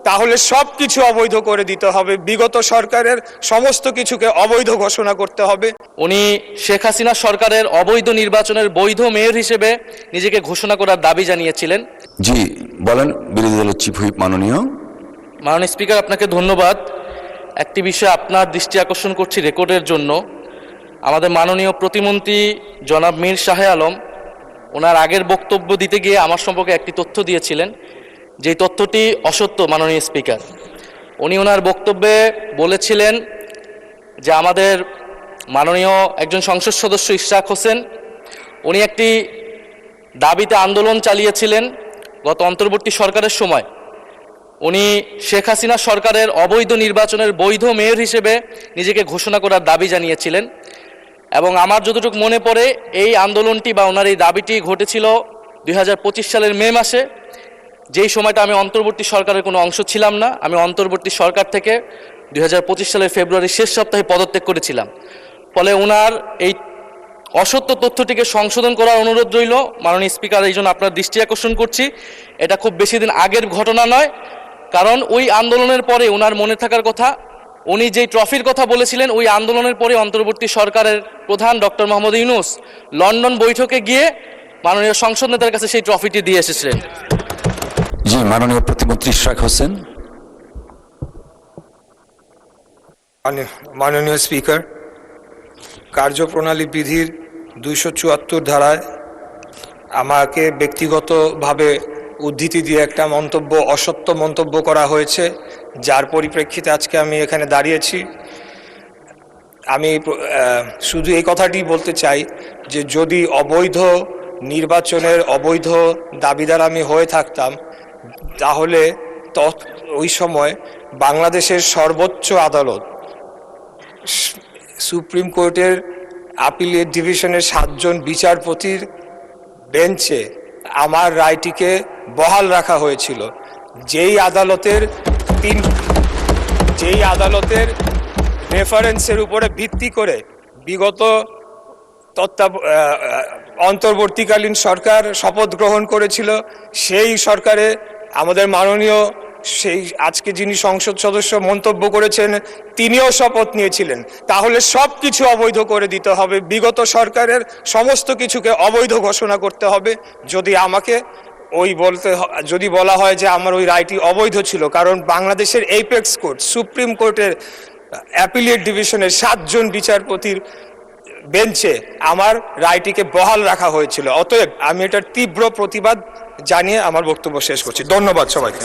তাহলে সব কিছু অবৈধ করে দিতে হবে, বিগত সরকারের সমস্ত কিছুকে অবৈধ ঘোষণা করতে হবে। উনি শেখ হাসিনা সরকারের অবৈধ নির্বাচনের বৈধ মেয়র হিসেবে নিজেকে ঘোষণা করার দাবি জানিয়েছিলেন। জি বলেন, বিরোধী দলের চিফ হুইপ মাননীয় স্পিকার, আপনাকে ধন্যবাদ। একটি বিষয় আপনার দৃষ্টি আকর্ষণ করছি রেকর্ডের জন্য। আমাদের মাননীয় প্রতিমন্ত্রী জনাব মীর শাহ আলম ওনার আগের বক্তব্য দিতে গিয়ে আমার সম্পর্কে একটি তথ্য দিয়েছিলেন, যেই তথ্যটি অসত্য। মাননীয় স্পিকার, উনি ওনার বক্তব্যে বলেছিলেন যে আমাদের মাননীয় একজন সংসদ সদস্য ইশরাক হোসেন উনি একটি দাবিতে আন্দোলন চালিয়েছিলেন গত অন্তর্বর্তী সরকারের সময়। উনি শেখ হাসিনা সরকারের অবৈধ নির্বাচনের বৈধ মেয়র হিসেবে নিজেকে ঘোষণা করার দাবি জানিয়েছিলেন। এবং আমার যতটুকু মনে পড়ে এই আন্দোলনটি বা ওনার এই দাবিটি ঘটেছিল 2025 সালের মে মাসে, যেই সময়টা আমি অন্তর্বর্তী সরকারের কোনো অংশ ছিলাম না। আমি অন্তর্বর্তী সরকার থেকে 2025 সালের ফেব্রুয়ারির শেষ সপ্তাহে পদত্যাগ করেছিলাম। ফলে ওনার এই অসত্য তথ্যটিকে সংশোধন করার অনুরোধ রইল মাননীয় স্পিকার। এই জন্য আপনার দৃষ্টি আকর্ষণ করছি, এটা খুব বেশি দিন আগের ঘটনা নয়। কারণ ওই আন্দোলনের পরে ওনার মনে থাকার কথা, উনি যেই ট্রফির কথা বলেছিলেন, ওই আন্দোলনের পরে অন্তর্বর্তী সরকারের প্রধান ডক্টর মোহাম্মদ ইউনূস লন্ডন বৈঠকে গিয়ে মাননীয় সংসদ নেতার কাছে সেই ট্রফিটি দিয়ে এসেছিলেন। জি মাননীয় প্রতিমন্ত্রী ইশরাক হোসেন। মাননীয় স্পিকার, কার্যপ্রণালী বিধির 274 ধারায় আমাকে ব্যক্তিগতভাবে উদ্ধৃতি দিয়ে একটা অসত্য মন্তব্য করা হয়েছে, যার পরিপ্রেক্ষিতে আজকে আমি এখানে দাঁড়িয়েছি। আমি শুধু এই কথাটি বলতে চাই যে যদি অবৈধ নির্বাচনের অবৈধ দাবিদার আমি হয়ে থাকতাম, তাহলে ওই সময় বাংলাদেশের সর্বোচ্চ আদালত সুপ্রিম কোর্টের আপিলেট ডিভিশনের 7 জন বিচারপতির বেঞ্চে আমার রায়টিকে বহাল রাখা হয়েছিল, যেই আদালতের রেফারেন্সের উপরে ভিত্তি করে বিগত অন্তর্বর্তীকালীন সরকার শপথ গ্রহণ করেছিল। সেই সরকারে আমাদের মাননীয় আজকে যিনি সংসদ সদস্য মন্তব্য করেছেন, তিনিও শপথ নিয়েছিলেন। তাহলে সব কিছু অবৈধ করে দিতে হবে, বিগত সরকারের সমস্ত কিছুকে অবৈধ ঘোষণা করতে হবে। যদি বলা হয় যে আমার ওই রায়টি অবৈধ ছিল, কারণ বাংলাদেশের এইপেক্স কোর্ট সুপ্রিম কোর্টের অ্যাপিলেট ডিভিশনের 7 জন বিচারপতির বেঞ্চে আমার রায়টিকে বহাল রাখা হয়েছিল। অতএব আমি এটার তীব্র প্রতিবাদ জানিয়ে আমার বক্তব্য শেষ করছি। ধন্যবাদ সবাইকে।